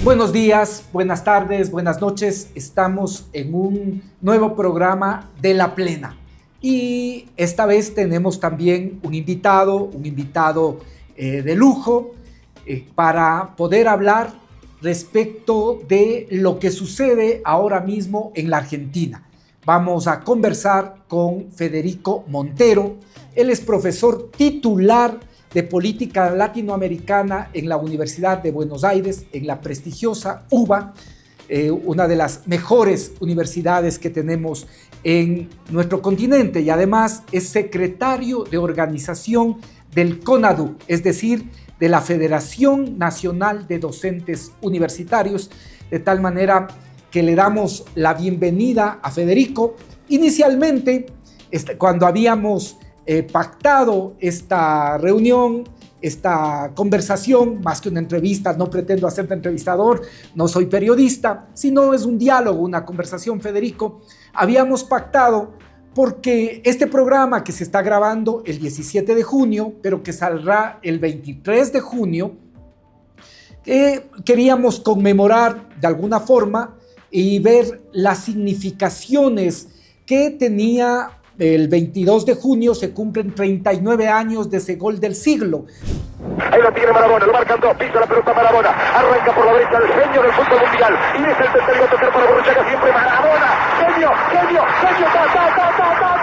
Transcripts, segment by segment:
Buenos días, buenas tardes, buenas noches. Estamos en un nuevo programa de La Plena. Y esta vez tenemos también un invitado de lujo para poder hablar respecto de lo que sucede ahora mismo en la Argentina. Vamos a conversar con Federico Montero. Él es profesor titular de Política Latinoamericana en la Universidad de Buenos Aires, en la prestigiosa UBA, una de las mejores universidades que tenemos en nuestro continente, y además es secretario de organización del CONADU, es decir, de la Federación Nacional de Docentes Universitarios, de tal manera que le damos la bienvenida a Federico. Inicialmente, cuando habíamos pactado esta reunión, esta conversación, más que una entrevista, no pretendo hacerte entrevistador, no soy periodista, sino es un diálogo, una conversación, Federico. Habíamos pactado porque este programa que se está grabando el 17 de junio, pero que saldrá el 23 de junio, queríamos conmemorar de alguna forma y ver las significaciones que tenía. El 22 de junio se cumplen 39 años de ese gol del siglo. Ahí lo tiene Maradona, lo marcan dos, pisa la pelota Maradona, arranca por la derecha el genio del fútbol mundial, y es el tercero a tocar para Borruchaga, siempre Maradona, genio, ta, ¡gol! ¡Gol!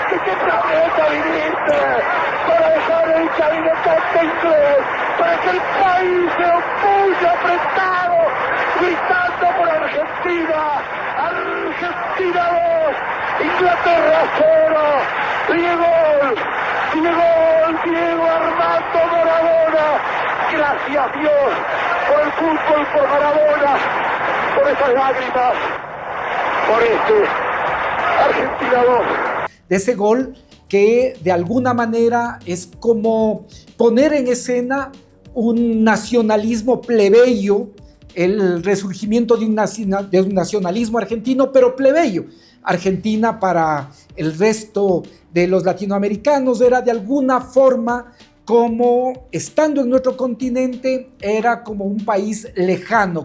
¿De qué planeta viniste? Para dejar el cabinete inglés, para que el país se opulle apretado, gritando por Argentina. Argentina 2, Inglaterra 0. Diego Armando Maradona. Gracias Dios por el fútbol, por Maradona, por esas lágrimas, por Argentina 2. De ese gol que de alguna manera es como poner en escena un nacionalismo plebeyo, el resurgimiento de un nacionalismo argentino, pero plebeyo. Argentina para el resto de los latinoamericanos era de alguna forma como, estando en nuestro continente, era como un país lejano,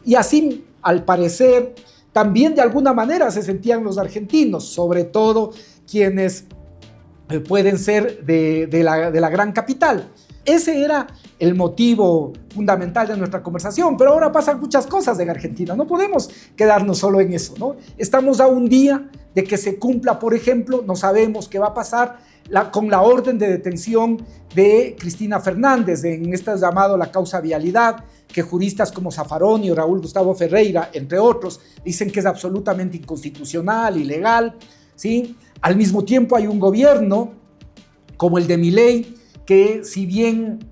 y así al parecer también de alguna manera se sentían los argentinos, sobre todo quienes pueden ser de la gran capital. Ese era el motivo fundamental de nuestra conversación, pero ahora pasan muchas cosas en Argentina, no podemos quedarnos solo en eso, ¿no? Estamos a un día de que se cumpla, por ejemplo, no sabemos qué va a pasar con la orden de detención de Cristina Fernández, en esta llamado la causa vialidad, que juristas como Zaffaroni o Raúl Gustavo Ferreira, entre otros, dicen que es absolutamente inconstitucional, ilegal, ¿sí? Al mismo tiempo hay un gobierno como el de Milei, que si bien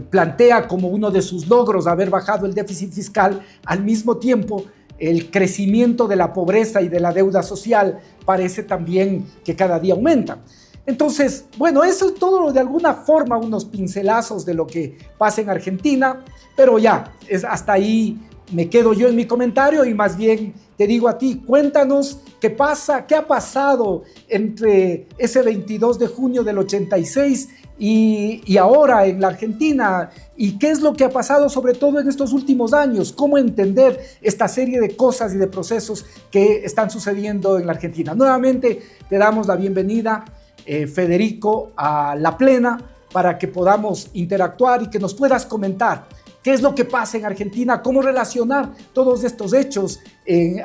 plantea como uno de sus logros haber bajado el déficit fiscal, al mismo tiempo el crecimiento de la pobreza y de la deuda social parece también que cada día aumenta. Entonces, bueno, eso es todo de alguna forma unos pincelazos de lo que pasa en Argentina, pero ya, hasta ahí me quedo yo en mi comentario y más bien te digo a ti, cuéntanos qué pasa, qué ha pasado entre ese 22 de junio del 86 y ahora en la Argentina, y qué es lo que ha pasado sobre todo en estos últimos años, cómo entender esta serie de cosas y de procesos que están sucediendo en la Argentina. Nuevamente te damos la bienvenida, Federico, a La Plena, para que podamos interactuar y que nos puedas comentar qué es lo que pasa en Argentina, cómo relacionar todos estos hechos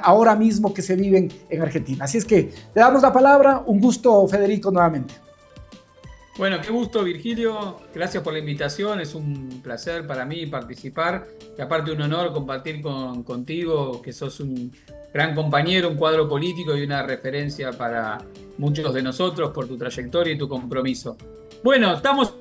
ahora mismo que se viven en Argentina. Así es que te damos la palabra. Un gusto, Federico, nuevamente. Bueno, qué gusto, Virgilio. Gracias por la invitación. Es un placer para mí participar. Y aparte un honor compartir contigo, que sos un gran compañero, un cuadro político y una referencia para muchos de nosotros por tu trayectoria y tu compromiso. Bueno, estamos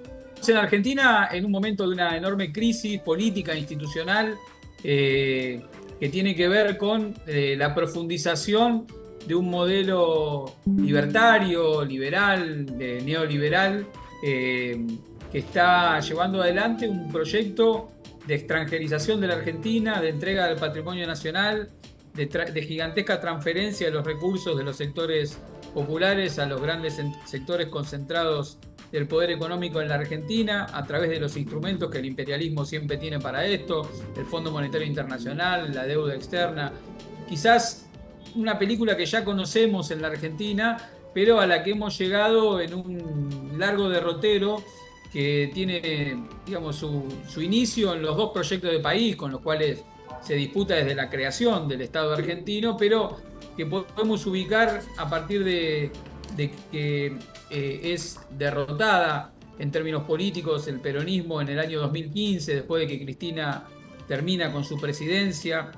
en Argentina en un momento de una enorme crisis política e institucional que tiene que ver con la profundización de un modelo libertario, liberal, neoliberal, que está llevando adelante un proyecto de extranjerización de la Argentina, de entrega del patrimonio nacional, de gigantesca transferencia de los recursos de los sectores populares a los grandes sectores concentrados del poder económico en la Argentina, a través de los instrumentos que el imperialismo siempre tiene para esto, el Fondo Monetario Internacional, la deuda externa. Quizás una película que ya conocemos en la Argentina, pero a la que hemos llegado en un largo derrotero que tiene, digamos, su inicio en los dos proyectos de país con los cuales se disputa desde la creación del Estado argentino, pero que podemos ubicar a partir de que es derrotada en términos políticos el peronismo en el año 2015, después de que Cristina termina con su presidencia,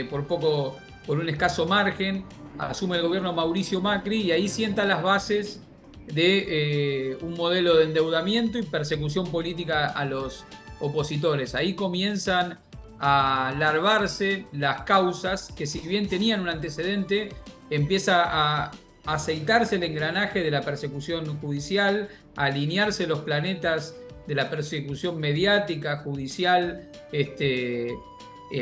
por un escaso margen, asume el gobierno Mauricio Macri y ahí sienta las bases de un modelo de endeudamiento y persecución política a los opositores. Ahí comienzan a larvarse las causas que, si bien tenían un antecedente, empieza a aceitarse el engranaje de la persecución judicial, a alinearse los planetas de la persecución mediática, judicial,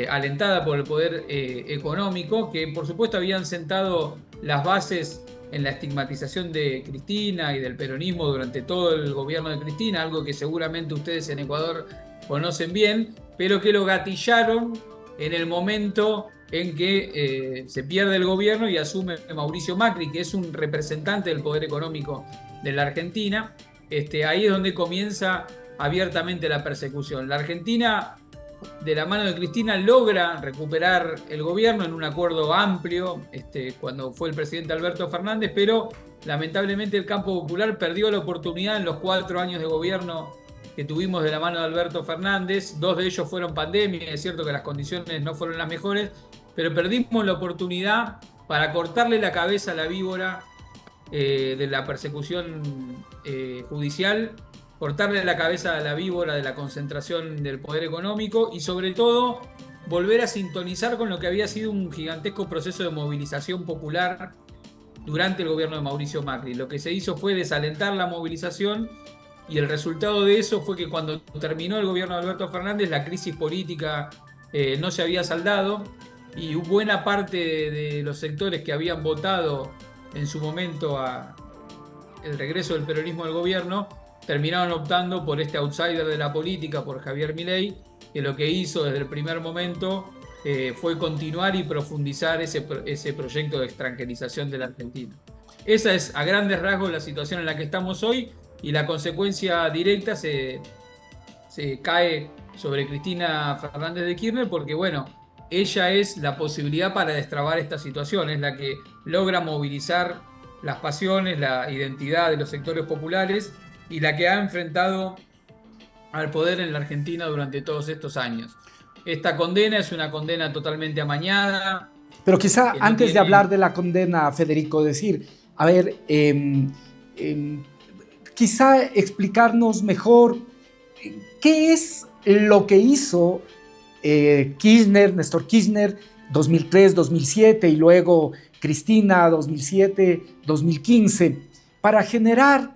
alentada por el poder económico, que por supuesto habían sentado las bases en la estigmatización de Cristina y del peronismo durante todo el gobierno de Cristina, algo que seguramente ustedes en Ecuador conocen bien, pero que lo gatillaron en el momento en que se pierde el gobierno y asume Mauricio Macri, que es un representante del poder económico de la Argentina. Ahí es donde comienza abiertamente la persecución. La Argentina, de la mano de Cristina, logra recuperar el gobierno en un acuerdo amplio cuando fue el presidente Alberto Fernández, pero lamentablemente el campo popular perdió la oportunidad en los 4 años de gobierno que tuvimos de la mano de Alberto Fernández. 2 de ellos fueron pandemia, es cierto que las condiciones no fueron las mejores, pero perdimos la oportunidad para cortarle la cabeza a la víbora de la persecución judicial, cortarle la cabeza a la víbora de la concentración del poder económico y, sobre todo, volver a sintonizar con lo que había sido un gigantesco proceso de movilización popular durante el gobierno de Mauricio Macri. Lo que se hizo fue desalentar la movilización y el resultado de eso fue que cuando terminó el gobierno de Alberto Fernández, la crisis política no se había saldado y buena parte de los sectores que habían votado en su momento el regreso del peronismo al gobierno terminaron optando por este outsider de la política, por Javier Milei, que lo que hizo desde el primer momento fue continuar y profundizar ese proyecto de extranjerización de la Argentina. Esa es a grandes rasgos la situación en la que estamos hoy y la consecuencia directa se cae sobre Cristina Fernández de Kirchner porque, bueno, ella es la posibilidad para destrabar esta situación, es la que logra movilizar las pasiones, la identidad de los sectores populares y la que ha enfrentado al poder en la Argentina durante todos estos años. Esta condena es una condena totalmente amañada. Pero quizá antes de hablar de la condena, Federico, decir, a ver, quizá explicarnos mejor qué es lo que hizo Néstor Kirchner 2003, 2007 y luego Cristina 2007, 2015 para generar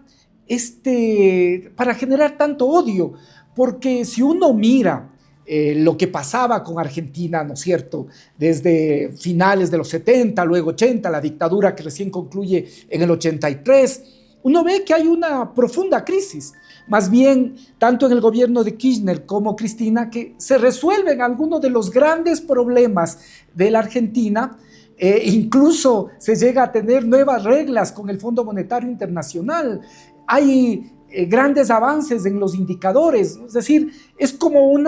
tanto odio, porque si uno mira lo que pasaba con Argentina, ¿no es cierto?, desde finales de los 70, luego 80, la dictadura que recién concluye en el 83, uno ve que hay una profunda crisis, más bien tanto en el gobierno de Kirchner como Cristina, que se resuelven algunos de los grandes problemas de la Argentina. Incluso se llega a tener nuevas reglas con el Fondo Monetario Internacional. Hay grandes avances en los indicadores, es decir, es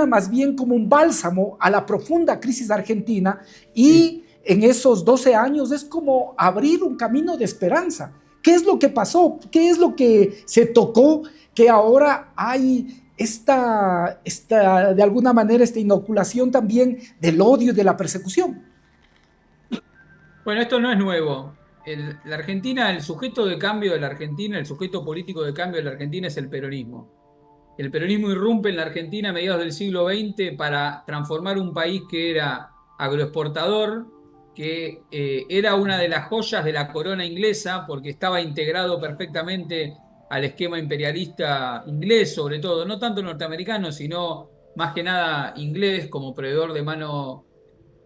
más bien como un bálsamo a la profunda crisis argentina y en esos 12 años es como abrir un camino de esperanza. ¿Qué es lo que pasó? ¿Qué es lo que se tocó? Que ahora hay de alguna manera esta inoculación también del odio y de la persecución. Bueno, esto no es nuevo. La Argentina, el sujeto de cambio de la Argentina, el sujeto político de cambio de la Argentina es el peronismo. El peronismo irrumpe en la Argentina a mediados del siglo XX para transformar un país que era agroexportador, que era una de las joyas de la corona inglesa, porque estaba integrado perfectamente al esquema imperialista inglés, sobre todo, no tanto norteamericano, sino más que nada inglés como proveedor de mano,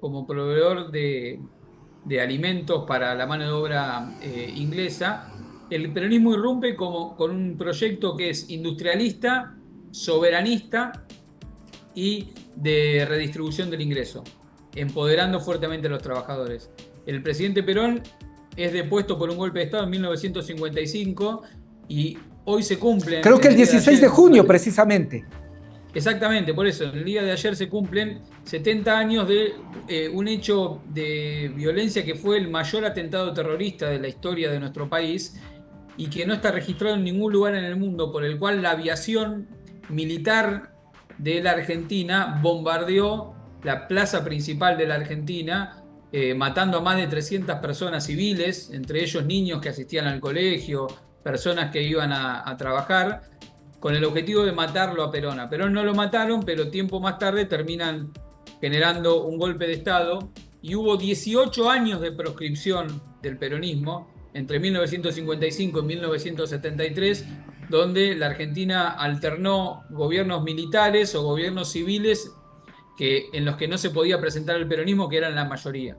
como proveedor de alimentos para la mano de obra inglesa. El peronismo irrumpe con un proyecto que es industrialista, soberanista y de redistribución del ingreso, empoderando fuertemente a los trabajadores. El presidente Perón es depuesto por un golpe de Estado en 1955 y hoy se cumplen... Creo que el 16 de junio, precisamente. Exactamente, por eso, en el día de ayer se cumplen 70 años de un hecho de violencia que fue el mayor atentado terrorista de la historia de nuestro país y que no está registrado en ningún lugar en el mundo, por el cual la aviación militar de la Argentina bombardeó la plaza principal de la Argentina, matando a más de 300 personas civiles, entre ellos niños que asistían al colegio, personas que iban a trabajar, con el objetivo de matarlo a Perón. A Perón no lo mataron, pero tiempo más tarde terminan generando un golpe de Estado y hubo 18 años de proscripción del peronismo entre 1955 y 1973, donde la Argentina alternó gobiernos militares o gobiernos civiles en los que no se podía presentar el peronismo, que eran la mayoría.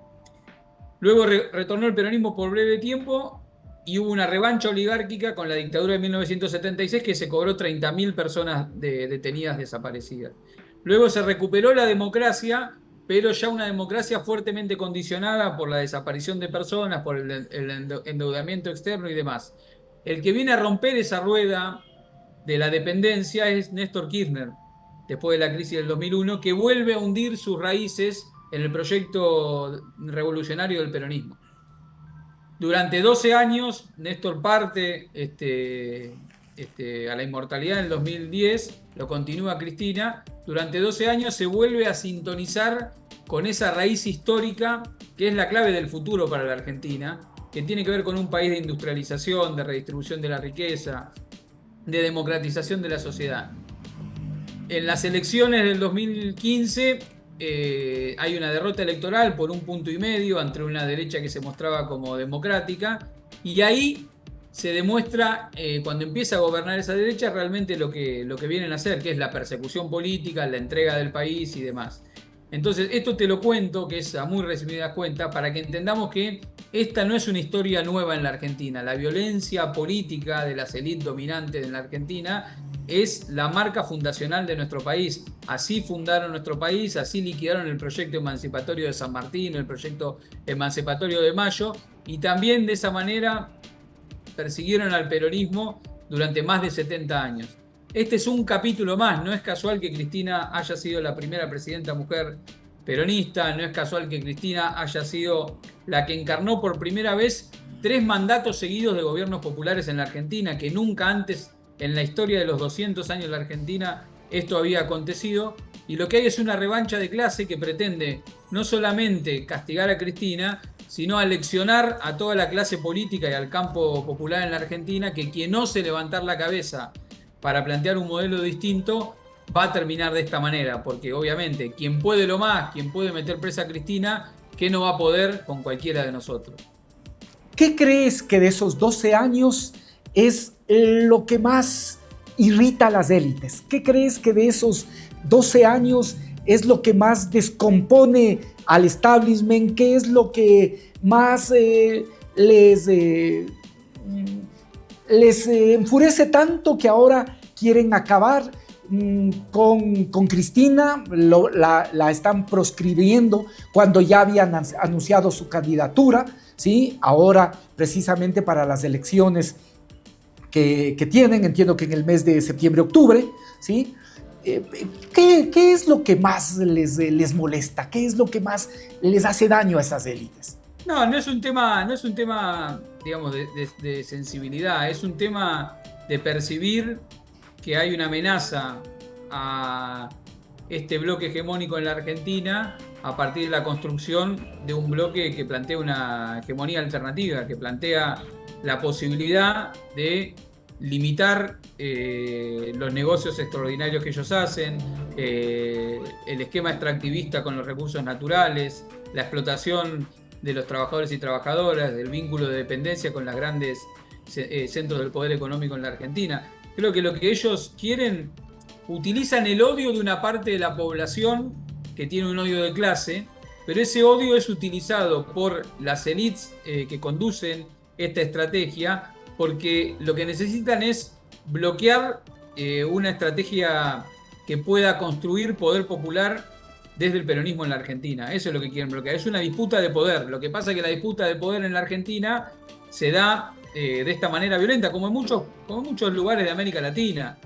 Luego retornó el peronismo por breve tiempo y hubo una revancha oligárquica con la dictadura de 1976 que se cobró 30.000 personas detenidas, desaparecidas. Luego se recuperó la democracia, pero ya una democracia fuertemente condicionada por la desaparición de personas, por el endeudamiento externo y demás. El que viene a romper esa rueda de la dependencia es Néstor Kirchner, después de la crisis del 2001, que vuelve a hundir sus raíces en el proyecto revolucionario del peronismo. Durante 12 años, Néstor parte a la inmortalidad en el 2010, lo continúa Cristina. Durante 12 años se vuelve a sintonizar con esa raíz histórica que es la clave del futuro para la Argentina, que tiene que ver con un país de industrialización, de redistribución de la riqueza, de democratización de la sociedad. En las elecciones del 2015 hay una derrota electoral por 1,5 puntos ante una derecha que se mostraba como democrática, y ahí se demuestra, cuando empieza a gobernar esa derecha, realmente lo que vienen a hacer, que es la persecución política, la entrega del país y demás. Entonces, esto te lo cuento, que es a muy resumidas cuentas, para que entendamos que esta no es una historia nueva en la Argentina. La violencia política de las élites dominantes en la Argentina es la marca fundacional de nuestro país. Así fundaron nuestro país, así liquidaron el proyecto emancipatorio de San Martín, el proyecto emancipatorio de Mayo, y también de esa manera persiguieron al peronismo durante más de 70 años. Este es un capítulo más. No es casual que Cristina haya sido la primera presidenta mujer peronista, no es casual que Cristina haya sido la que encarnó por primera vez 3 mandatos seguidos de gobiernos populares en la Argentina, que nunca antes en la historia de los 200 años de la Argentina esto había acontecido. Y lo que hay es una revancha de clase que pretende no solamente castigar a Cristina, sino aleccionar a toda la clase política y al campo popular en la Argentina, que quien ose levantar la cabeza para plantear un modelo distinto va a terminar de esta manera, porque obviamente quien puede lo más, quien puede meter presa a Cristina, ¿qué no va a poder con cualquiera de nosotros? ¿Qué crees que de esos 12 años es lo que más irrita a las élites? ¿Qué crees que de esos 12 años es lo que más descompone al establishment? ¿Qué es lo que más les enfurece tanto que ahora quieren acabar con Cristina? La están proscribiendo cuando ya habían anunciado su candidatura, ¿sí? Ahora, precisamente para las elecciones que tienen, entiendo que en el mes de septiembre-octubre, ¿sí? ¿Qué es lo que más les molesta? ¿Qué es lo que más les hace daño a esas élites? No es un tema, digamos, de sensibilidad, es un tema de percibir que hay una amenaza a este bloque hegemónico en la Argentina a partir de la construcción de un bloque que plantea una hegemonía alternativa, que plantea la posibilidad de limitar los negocios extraordinarios que ellos hacen, el esquema extractivista con los recursos naturales, la explotación de los trabajadores y trabajadoras, del vínculo de dependencia con los grandes centros del poder económico en la Argentina. Creo que lo que ellos quieren, utilizan el odio de una parte de la población que tiene un odio de clase, pero ese odio es utilizado por las élites que conducen esta estrategia, porque lo que necesitan es bloquear una estrategia que pueda construir poder popular desde el peronismo en la Argentina. Eso es lo que quieren bloquear. Es una disputa de poder. Lo que pasa es que la disputa de poder en la Argentina se da de esta manera violenta, como en muchos lugares de América Latina.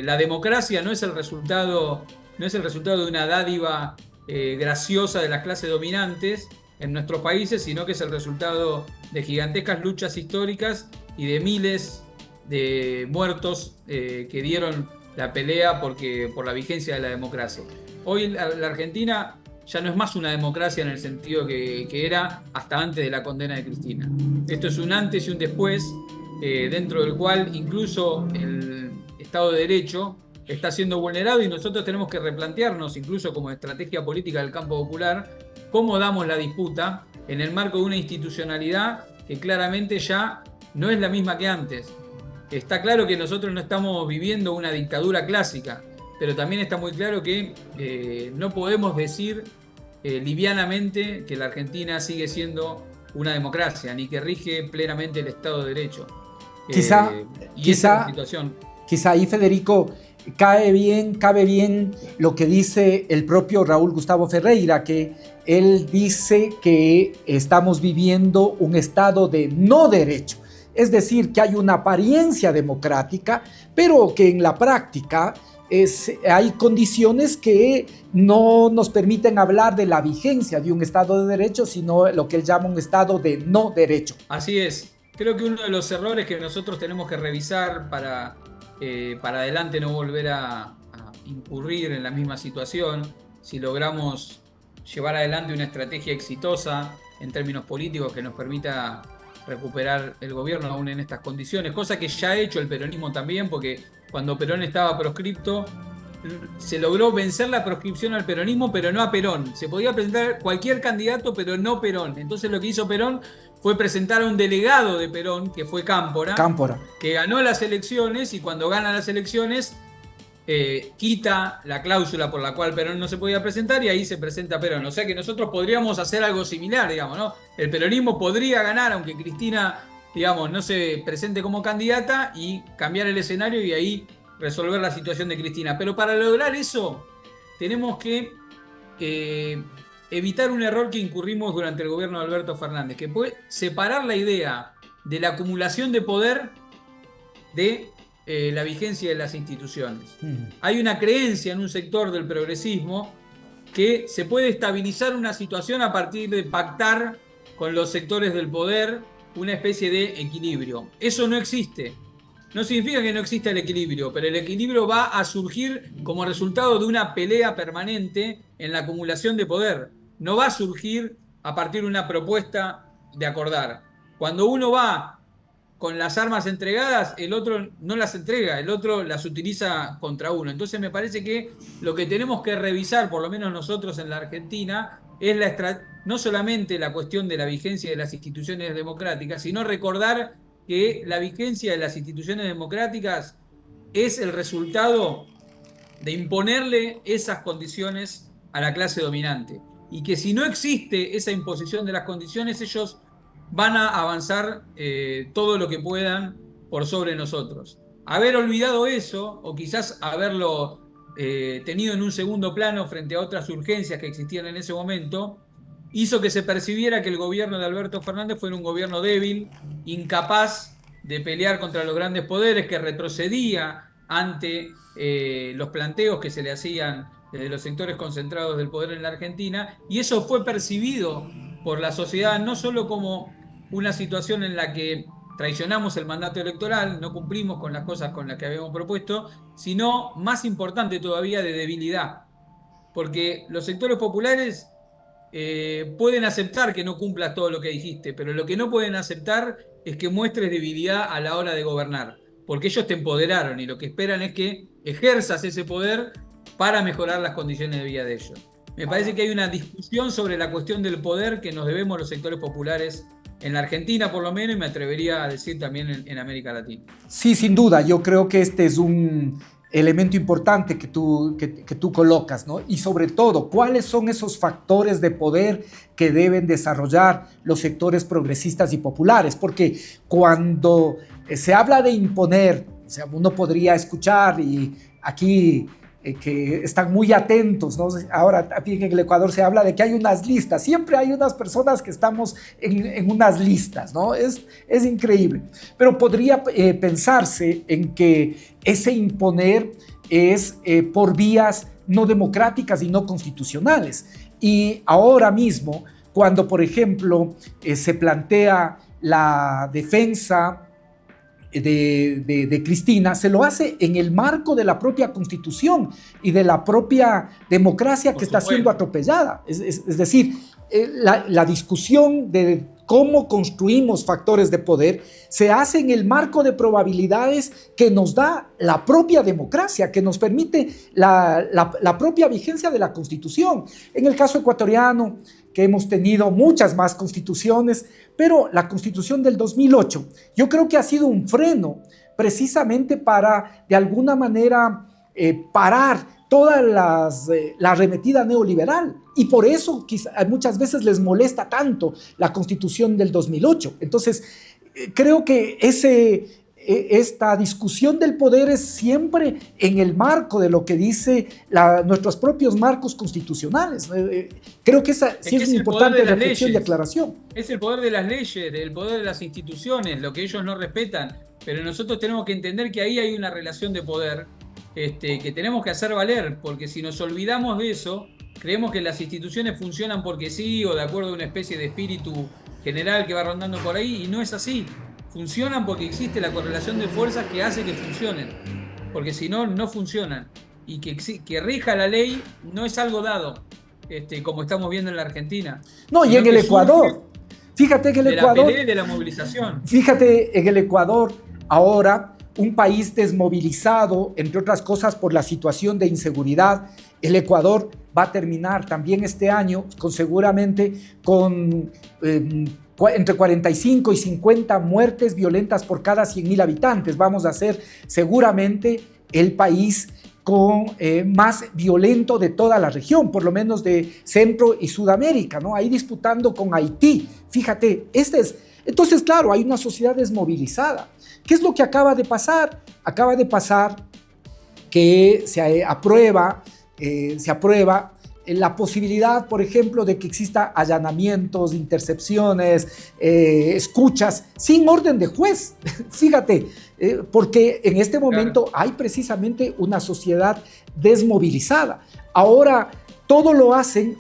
La democracia no es el resultado de una dádiva graciosa de las clases dominantes en nuestros países, sino que es el resultado de gigantescas luchas históricas y de miles de muertos que dieron la pelea por la vigencia de la democracia. Hoy la Argentina ya no es más una democracia en el sentido que era hasta antes de la condena de Cristina. Esto es un antes y un después, dentro del cual incluso el Estado de Derecho está siendo vulnerado, y nosotros tenemos que replantearnos, incluso como estrategia política del campo popular, cómo damos la disputa en el marco de una institucionalidad que claramente ya no es la misma que antes. Está claro que nosotros no estamos viviendo una dictadura clásica, pero también está muy claro que no podemos decir livianamente que la Argentina sigue siendo una democracia, ni que rige plenamente el Estado de Derecho. Esa es la situación. Quizá ahí, Federico, cabe bien lo que dice el propio Raúl Gustavo Ferreira, que él dice que estamos viviendo un estado de no derecho. Es decir, que hay una apariencia democrática, pero que en la práctica hay condiciones que no nos permiten hablar de la vigencia de un Estado de Derecho, sino lo que él llama un Estado de no derecho. Así es. Creo que uno de los errores que nosotros tenemos que revisar para adelante no volver a incurrir en la misma situación, si logramos llevar adelante una estrategia exitosa en términos políticos que nos permita recuperar el gobierno aún en estas condiciones, cosa que ya ha hecho el peronismo también, porque cuando Perón estaba proscripto se logró vencer la proscripción al peronismo, pero no a Perón. Se podía presentar cualquier candidato, pero no Perón. Entonces lo que hizo Perón fue presentar a un delegado de Perón, que fue Cámpora, que ganó las elecciones, y cuando gana las elecciones quita la cláusula por la cual Perón no se podía presentar, y ahí se presenta Perón. O sea que nosotros podríamos hacer algo similar, digamos, ¿no? El peronismo podría ganar, aunque Cristina, digamos, no se presente como candidata, y cambiar el escenario y ahí resolver la situación de Cristina. Pero para lograr eso tenemos que evitar un error que incurrimos durante el gobierno de Alberto Fernández, que fue separar la idea de la acumulación de poder de la vigencia de las instituciones. Hay una creencia en un sector del progresismo que se puede estabilizar una situación a partir de pactar con los sectores del poder una especie de equilibrio. Eso no existe. No significa que no exista el equilibrio, pero el equilibrio va a surgir como resultado de una pelea permanente en la acumulación de poder. No va a surgir a partir de una propuesta de acordar. Cuando uno va con las armas entregadas, el otro no las entrega, el otro las utiliza contra uno. Entonces me parece que lo que tenemos que revisar, por lo menos nosotros en la Argentina, es no solamente la cuestión de la vigencia de las instituciones democráticas, sino recordar que la vigencia de las instituciones democráticas es el resultado de imponerle esas condiciones a la clase dominante. Y que si no existe esa imposición de las condiciones, ellos van a avanzar todo lo que puedan por sobre nosotros. Haber olvidado eso, o quizás haberlo tenido en un segundo plano frente a otras urgencias que existían en ese momento, hizo que se percibiera que el gobierno de Alberto Fernández fue un gobierno débil, incapaz de pelear contra los grandes poderes, que retrocedía ante los planteos que se le hacían desde los sectores concentrados del poder en la Argentina, y eso fue percibido por la sociedad no solo como una situación en la que traicionamos el mandato electoral, no cumplimos con las cosas con las que habíamos propuesto, sino, más importante todavía, de debilidad. Porque los sectores populares pueden aceptar que no cumplas todo lo que dijiste, pero lo que no pueden aceptar es que muestres debilidad a la hora de gobernar. porque ellos te empoderaron y lo que esperan es que ejerzas ese poder para mejorar las condiciones de vida de ellos. Me parece que hay una discusión sobre la cuestión del poder que nos debemos los sectores populares en la Argentina, por lo menos, y me atrevería a decir también en América Latina. Sí, sin duda, yo creo que este es un elemento importante que tú colocas, ¿no? Y sobre todo, ¿cuáles son esos factores de poder que deben desarrollar los sectores progresistas y populares? Porque cuando se habla de imponer, o sea, uno podría escuchar y aquí que están muy atentos, ¿no? Ahora también en el Ecuador se habla de que hay unas listas, siempre hay unas personas que estamos en unas listas, ¿no? Es increíble, pero podría pensarse en que ese imponer es por vías no democráticas y no constitucionales. Y ahora mismo, cuando por ejemplo se plantea la defensa de Cristina, se lo hace en el marco de la propia Constitución y de la propia democracia que está siendo atropellada. Es decir, la discusión de cómo construimos factores de poder se hace en el marco de probabilidades que nos da la propia democracia, que nos permite la propia vigencia de la Constitución. En el caso ecuatoriano, que hemos tenido muchas más constituciones, pero la Constitución del 2008 yo creo que ha sido un freno precisamente para, de alguna manera, parar toda la arremetida neoliberal. Y por eso muchas veces les molesta tanto la Constitución del 2008. Entonces, creo que esta discusión del poder es siempre en el marco de lo que dice nuestros propios marcos constitucionales. Creo que esa sí es una importante reflexión y aclaración. Es el poder de las leyes, el poder de las instituciones, lo que ellos no respetan, pero nosotros tenemos que entender que ahí hay una relación de poder que tenemos que hacer valer, porque si nos olvidamos de eso, creemos que las instituciones funcionan porque sí o de acuerdo a una especie de espíritu general que va rondando por ahí, y no es así. Funcionan porque existe la correlación de fuerzas que hace que funcionen, porque si no, no funcionan. Y que rija la ley no es algo dado, como estamos viendo en la Argentina. No, y en el Ecuador, fíjate que el Ecuador... De la pelea y de la movilización. Fíjate, en el Ecuador, ahora, un país desmovilizado, entre otras cosas, por la situación de inseguridad, el Ecuador va a terminar también este año seguramente con entre 45 y 50 muertes violentas por cada 100.000 habitantes. Vamos a ser seguramente el país con más violento de toda la región, por lo menos de Centro y Sudamérica, ¿no? Ahí disputando con Haití. Fíjate, entonces, claro, hay una sociedad desmovilizada. ¿Qué es lo que acaba de pasar? Acaba de pasar que se aprueba la posibilidad, por ejemplo, de que exista allanamientos, intercepciones, escuchas sin orden de juez. Fíjate, porque en este momento hay precisamente una sociedad desmovilizada. Ahora, todo lo hacen,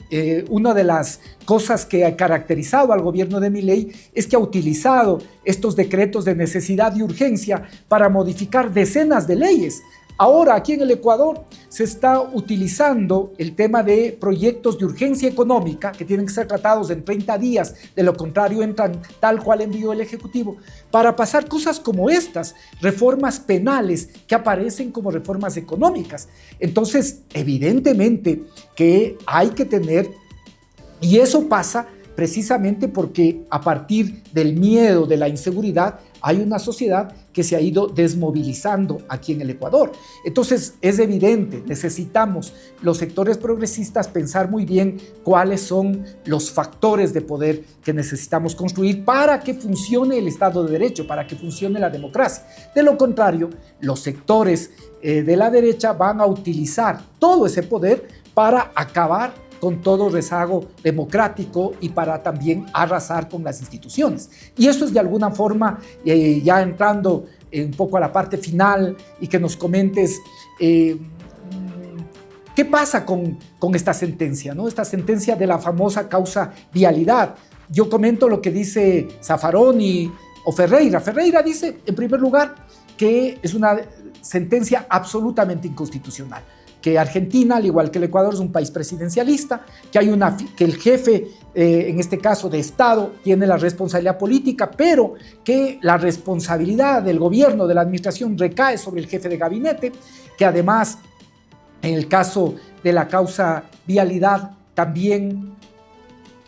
una de las cosas que ha caracterizado al gobierno de Milei es que ha utilizado estos decretos de necesidad y urgencia para modificar decenas de leyes. Ahora, aquí en el Ecuador se está utilizando el tema de proyectos de urgencia económica que tienen que ser tratados en 30 días, de lo contrario entran tal cual envió el Ejecutivo, para pasar cosas como estas, reformas penales que aparecen como reformas económicas. Entonces, evidentemente que hay que tener, y eso pasa precisamente porque a partir del miedo, de la inseguridad, hay una sociedad que se ha ido desmovilizando aquí en el Ecuador. Entonces es evidente, necesitamos los sectores progresistas pensar muy bien cuáles son los factores de poder que necesitamos construir para que funcione el Estado de Derecho, para que funcione la democracia. De lo contrario, los sectores de la derecha van a utilizar todo ese poder para acabar con todo rezago democrático y para también arrasar con las instituciones. Y esto es de alguna forma, ya entrando un poco a la parte final y que nos comentes qué pasa con esta sentencia, ¿no? Esta sentencia de la famosa causa vialidad. Yo comento lo que dice Zaffaroni o Ferreira. Ferreira dice, en primer lugar, que es una sentencia absolutamente inconstitucional, que Argentina, al igual que el Ecuador, es un país presidencialista, que el jefe en este caso de Estado, tiene la responsabilidad política, pero que la responsabilidad del gobierno, de la administración, recae sobre el jefe de gabinete, que además, en el caso de la causa vialidad, también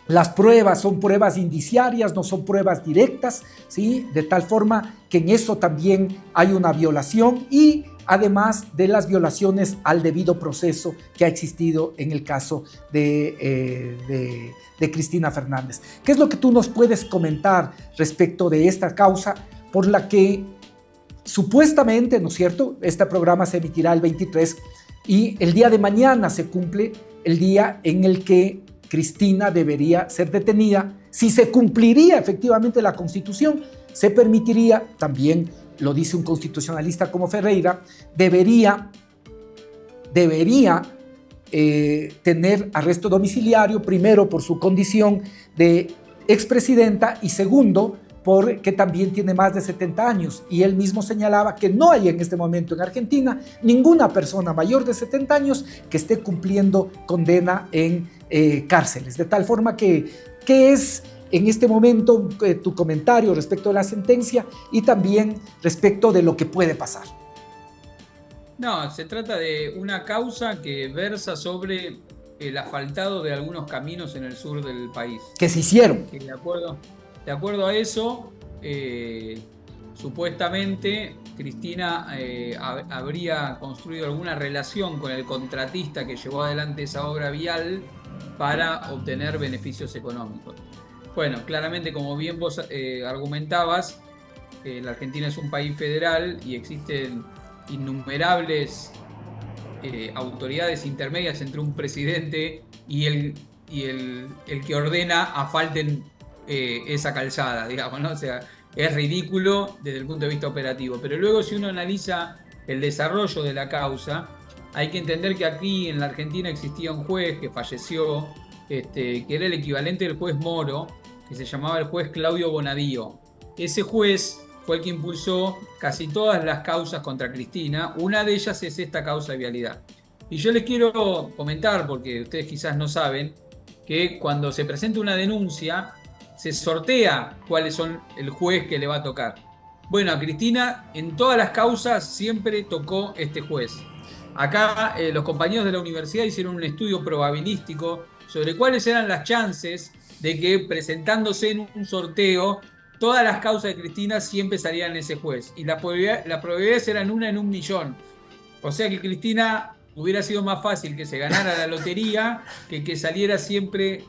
las pruebas son pruebas indiciarias, no son pruebas directas, ¿sí? De tal forma que en eso también hay una violación, y además de las violaciones al debido proceso que ha existido en el caso de Cristina Fernández. ¿Qué es lo que tú nos puedes comentar respecto de esta causa por la que supuestamente, ¿no es cierto?, este programa se emitirá el 23 y el día de mañana se cumple el día en el que Cristina debería ser detenida? Si se cumpliría efectivamente la Constitución, se permitiría, también lo dice un constitucionalista como Ferreira, debería tener arresto domiciliario, primero por su condición de expresidenta y segundo porque también tiene más de 70 años, y él mismo señalaba que no hay en este momento en Argentina ninguna persona mayor de 70 años que esté cumpliendo condena en cárceles, de tal forma que es en este momento tu comentario respecto de la sentencia y también respecto de lo que puede pasar. No, se trata de una causa que versa sobre el asfaltado de algunos caminos en el sur del país. Que se hicieron. Que de acuerdo a eso, supuestamente Cristina habría construido alguna relación con el contratista que llevó adelante esa obra vial para obtener beneficios económicos. Bueno, claramente, como bien vos argumentabas, la Argentina es un país federal y existen innumerables autoridades intermedias entre un presidente y el que ordena asfalten esa calzada, digamos, ¿no? O sea, es ridículo desde el punto de vista operativo. Pero luego, si uno analiza el desarrollo de la causa, hay que entender que aquí en la Argentina existía un juez que falleció, que era el equivalente del juez Moro, que se llamaba el juez Claudio Bonadío. Ese juez fue el que impulsó casi todas las causas contra Cristina. Una de ellas es esta causa de vialidad. Y yo les quiero comentar, porque ustedes quizás no saben, que cuando se presenta una denuncia, se sortea cuáles son el juez que le va a tocar. Bueno, a Cristina en todas las causas siempre tocó este juez. Acá los compañeros de la universidad hicieron un estudio probabilístico sobre cuáles eran las chances de que, presentándose en un sorteo, todas las causas de Cristina siempre salían en ese juez. Y las probabilidades eran 1 en 1.000.000. O sea que Cristina hubiera sido más fácil que se ganara la lotería que saliera siempre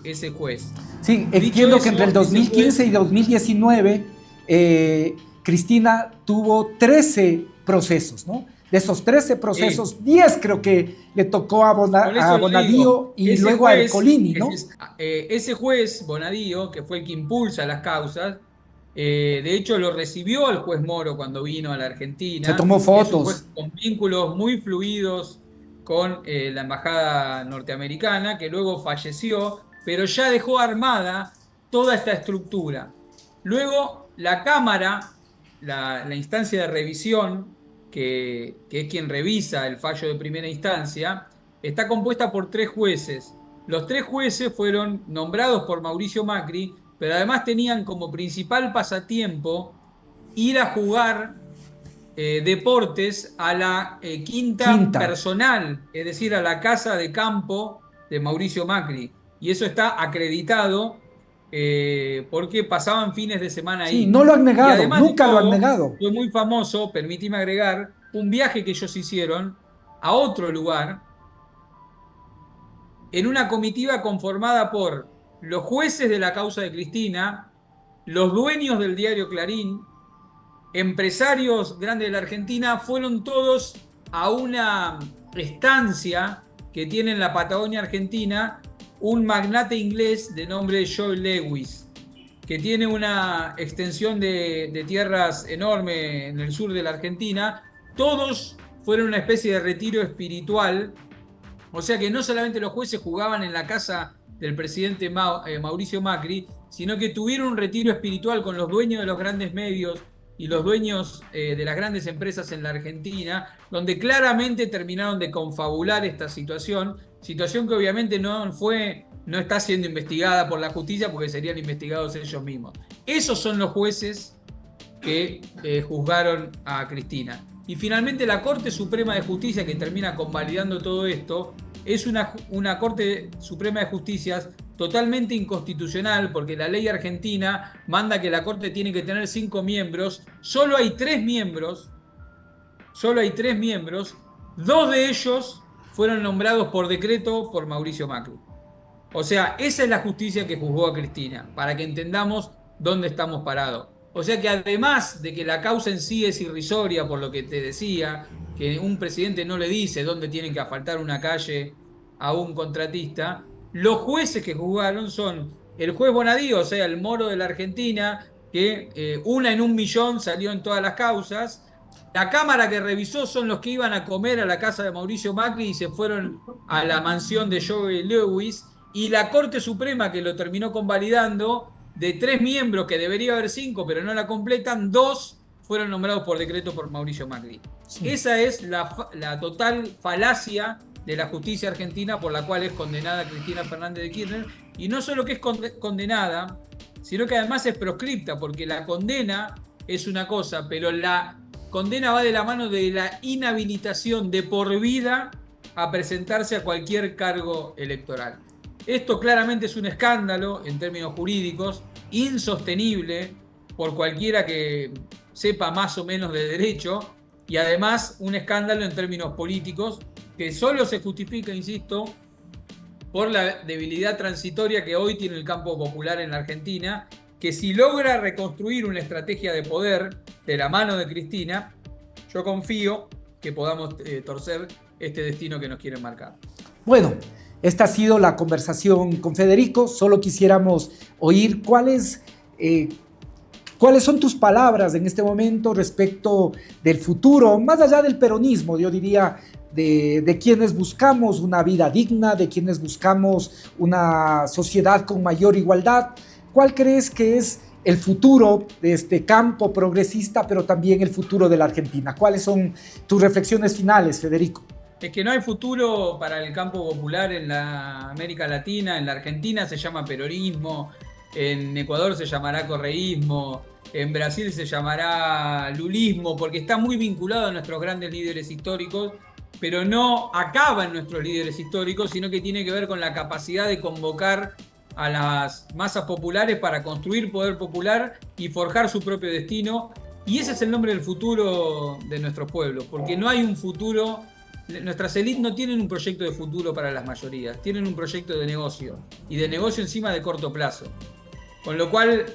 ese juez. Sí, entiendo que entre el 2015 y 2019 Cristina tuvo 13 procesos, ¿no? De esos 13 procesos, 10 creo que le tocó a Bonadío y luego a Ercolini, ¿no? Ese juez, Bonadío, que fue el que impulsa las causas, de hecho lo recibió al juez Moro cuando vino a la Argentina. Se tomó fotos. Es un juez con vínculos muy fluidos con la embajada norteamericana, que luego falleció, pero ya dejó armada toda esta estructura. Luego la Cámara, la instancia de revisión, que es quien revisa el fallo de primera instancia, está compuesta por 3 jueces. Los 3 jueces fueron nombrados por Mauricio Macri, pero además tenían como principal pasatiempo ir a jugar deportes a la quinta personal, es decir, a la casa de campo de Mauricio Macri. Y eso está acreditado porque pasaban fines de semana ahí. Sí, no lo han negado, nunca lo han negado. Fue muy famoso, permíteme agregar, un viaje que ellos hicieron a otro lugar en una comitiva conformada por los jueces de la causa de Cristina, los dueños del diario Clarín, empresarios grandes de la Argentina. Fueron todos a una estancia que tiene en la Patagonia Argentina un magnate inglés de nombre Joe Lewis, que tiene una extensión de tierras enorme en el sur de la Argentina. Todos fueron una especie de retiro espiritual. O sea que no solamente los jueces jugaban en la casa del presidente Mauricio Macri, sino que tuvieron un retiro espiritual con los dueños de los grandes medios y los dueños de las grandes empresas en la Argentina, donde claramente terminaron de confabular esta situación que obviamente no no está siendo investigada por la justicia porque serían investigados ellos mismos. Esos son los jueces que juzgaron a Cristina. Y finalmente la Corte Suprema de Justicia, que termina convalidando todo esto, es una Corte Suprema de Justicia totalmente inconstitucional, porque la ley argentina manda que la Corte tiene que tener 5 miembros, solo hay 3 miembros, 2 de ellos fueron nombrados por decreto por Mauricio Macri. O sea, esa es la justicia que juzgó a Cristina, para que entendamos dónde estamos parados. O sea que además de que la causa en sí es irrisoria, por lo que te decía, que un presidente no le dice dónde tienen que asfaltar una calle a un contratista, los jueces que juzgaron son el juez Bonadío, o sea, el moro de la Argentina, que 1 en 1.000.000 salió en todas las causas. La Cámara que revisó son los que iban a comer a la casa de Mauricio Macri y se fueron a la mansión de Joe Lewis. Y la Corte Suprema, que lo terminó convalidando, de 3 miembros, que debería haber 5, pero no la completan, 2 fueron nombrados por decreto por Mauricio Macri. Sí. Esa es la total falacia de la justicia argentina por la cual es condenada Cristina Fernández de Kirchner. Y no solo que es condenada, sino que además es proscripta, porque la condena es una cosa, pero la condena va de la mano de la inhabilitación de por vida a presentarse a cualquier cargo electoral. Esto claramente es un escándalo en términos jurídicos, insostenible por cualquiera que sepa más o menos de derecho, y además un escándalo en términos políticos que solo se justifica, insisto, por la debilidad transitoria que hoy tiene el campo popular en la Argentina, que si logra reconstruir una estrategia de poder de la mano de Cristina, yo confío que podamos torcer este destino que nos quieren marcar. Bueno, esta ha sido la conversación con Federico. Solo quisiéramos oír cuáles son tus palabras en este momento respecto del futuro, más allá del peronismo, yo diría, de quienes buscamos una vida digna, de quienes buscamos una sociedad con mayor igualdad. ¿Cuál crees que es el futuro de este campo progresista, pero también el futuro de la Argentina? ¿Cuáles son tus reflexiones finales, Federico? Es que no hay futuro para el campo popular en la América Latina. En la Argentina se llama peronismo, en Ecuador se llamará correísmo, en Brasil se llamará lulismo, porque está muy vinculado a nuestros grandes líderes históricos, pero no acaba en nuestros líderes históricos, sino que tiene que ver con la capacidad de convocar a las masas populares para construir poder popular y forjar su propio destino. Y ese es el nombre del futuro de nuestros pueblos, porque no hay un futuro. Nuestras élites no tienen un proyecto de futuro para las mayorías, tienen un proyecto de negocio, y de negocio encima de corto plazo. Con lo cual,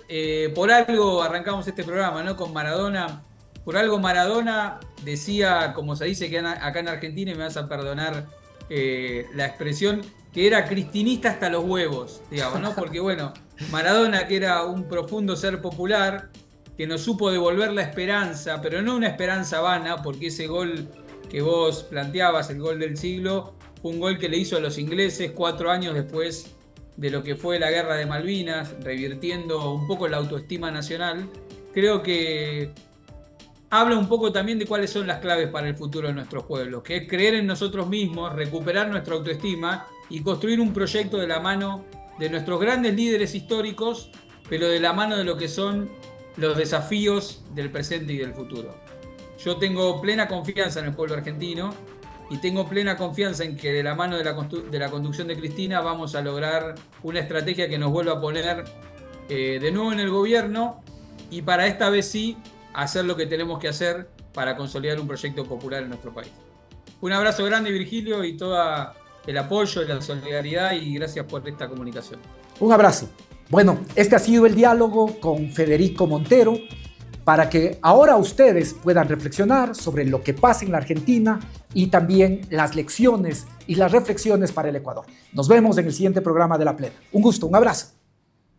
por algo arrancamos este programa, ¿no? Con Maradona. Por algo Maradona decía, como se dice que acá en Argentina, y me vas a perdonar la expresión, que era cristinista hasta los huevos, digamos, ¿no? Porque bueno, Maradona, que era un profundo ser popular, que nos supo devolver la esperanza, pero no una esperanza vana, porque ese gol que vos planteabas, el gol del siglo, fue un gol que le hizo a los ingleses 4 años después de lo que fue la guerra de Malvinas, revirtiendo un poco la autoestima nacional. Creo que habla un poco también de cuáles son las claves para el futuro de nuestros pueblos, que es creer en nosotros mismos, recuperar nuestra autoestima y construir un proyecto de la mano de nuestros grandes líderes históricos, pero de la mano de lo que son los desafíos del presente y del futuro. Yo tengo plena confianza en el pueblo argentino y tengo plena confianza en que de la mano de la conducción de Cristina vamos a lograr una estrategia que nos vuelva a poner de nuevo en el gobierno, y para esta vez sí hacer lo que tenemos que hacer para consolidar un proyecto popular en nuestro país. Un abrazo grande, Virgilio, y todo el apoyo y la solidaridad, y gracias por esta comunicación. Un abrazo. Bueno, este ha sido el diálogo con Federico Montero, para que ahora ustedes puedan reflexionar sobre lo que pasa en la Argentina y también las lecciones y las reflexiones para el Ecuador. Nos vemos en el siguiente programa de La Plena. Un gusto, un abrazo.